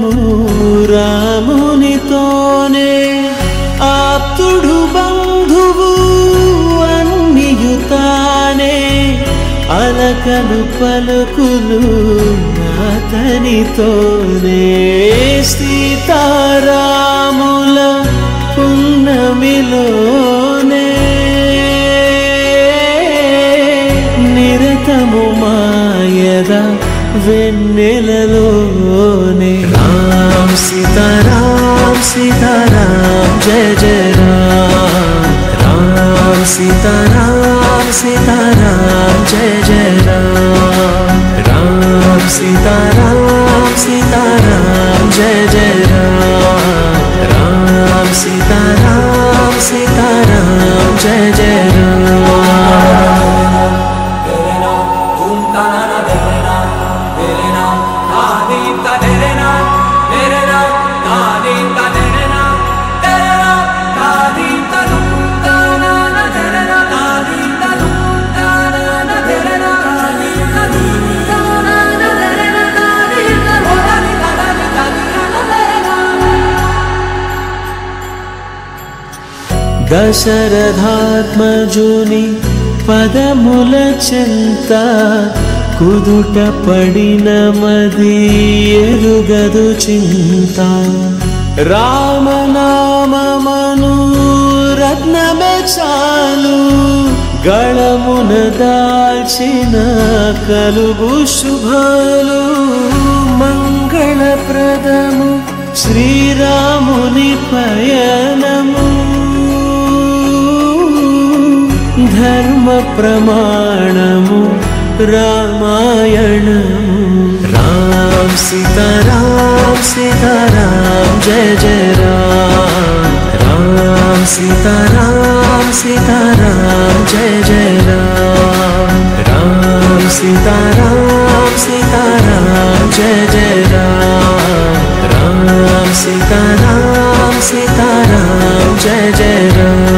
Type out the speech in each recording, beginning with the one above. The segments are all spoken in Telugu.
నిత్యము రామునితోనే ఆప్తుడు బంధువు అన్నియుతానే అలకలు పలుకులు అతనితోనే సీతారాముల పున్నమిలోనే నిరతము మాయద వెన్నెలలోనే రామ్ సీతారామ్ సీతారామ్ జయ జయ రామ్ రామ్ సీతారామ్ సీతారామ్ జయ జయ రామ్ రామ్ సీతారామ్ సీతారామ్ జయ జయ రామ్ రామ్ సీతారామ్ సీతారామ్ జయ జయ రామ్ దశరథాత్మజుని పదముల చెంత కుదుట పడిన మది ఎరుగదు చింత రామనామమను రత్నమే చాలు గళమున దాల్చిన కలుగు శుభాలు మంగళప్రదము శ్రీరాముని పయనము ధర్మ ప్రమాణము రామాయణము రామ్ సీతారామ్ సీతారామ్ జయ జయ రామ్ రామ్ సీతారామ్ సీతారామ్ జయ జయ రామ్ రామ్ సీతారామ్ సీతారామ్ జయ జయ రామ్ రామ్ సీతారామ్ సీతారామ్ జయ జయ రామ్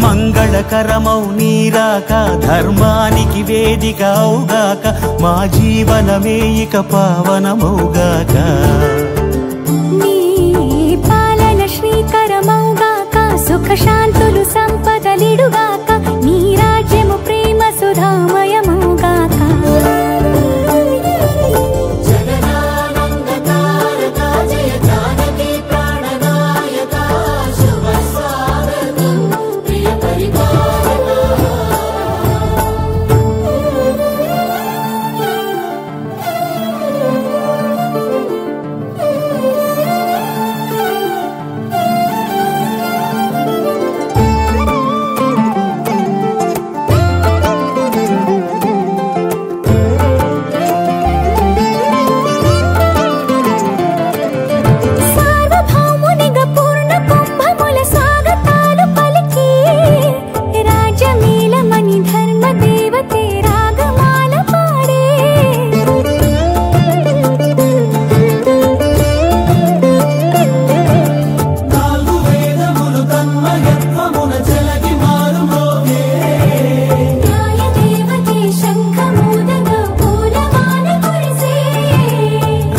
మంగళకరమౌ నీరాక ధర్మానికి వేదిక అవుగాక మా జీవనమే ఇక పావనమౌగాక నీ పాలన శ్రీకరమౌగాక సుఖ శాంతులు సంపదలిడుగాక నీ రాజ్యము ప్రేమ సుధామయమౌగాక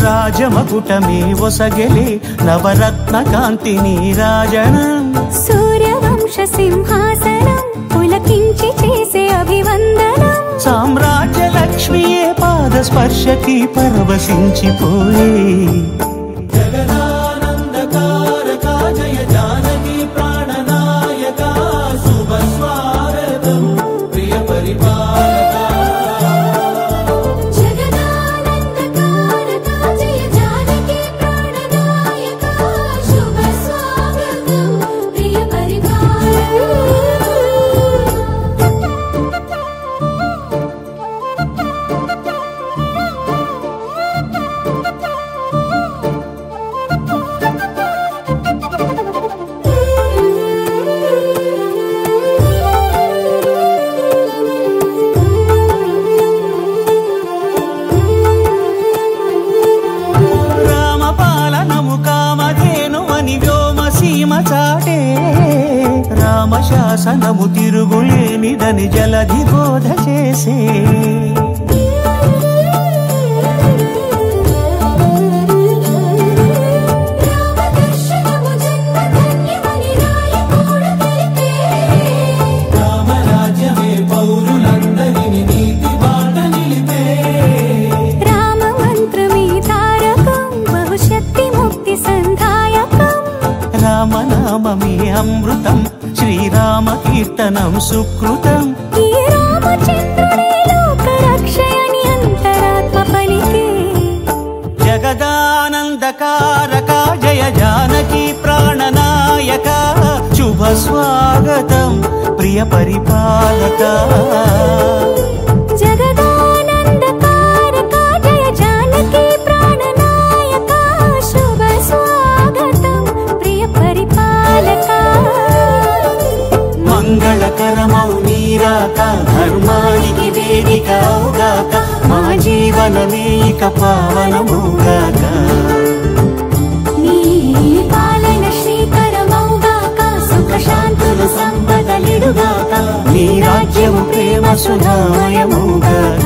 రాజమకుటమే ఒసగెలే నవరత్న కాంతి నీరాజనం సూర్యవంశ సింహాసనం పులకించి చేసే అభివందనం సామ్రాజ్య లక్ష్మియే పాద స్పర్శకి పరవశించిపోయే జగదానందకారక జయ జానకి ప్రాణనాయక రామశాసనము తిరుగులేనిదని జలధి బోధ చేసే రామరాజ్యమే పౌరులందరినీ నీతి బాట నిలిపే రామ మంత్రమే తారకం బహుశక్తి ముక్తి సంధాయకం రామనామమే అమృతం శ్రీరామ కీర్తనం సుకృతం ఈ రామచంద్రుడే లోక రక్షయని అంతరాత్మ పలికే జగదానందకారక జయ జానకి ప్రాణనాయక శుభ స్వాగతం ప్రియ పరిపాలక జగదానందకారక జయ జానకి ప్రాణనాయక శుభ స్వాగతం ప్రియ పరిపాలక మంగళకరమౌ నీరాక ధర్మానికి వేదిక అవుగాక మా జీవనమే ఇక పావనమౌగాక నీ పాలన శ్రీకరమౌగాక సుఖ శాంతులు సంపదలిడుగాక నీ రాజ్యము ప్రేమ సుధామయమౌగాక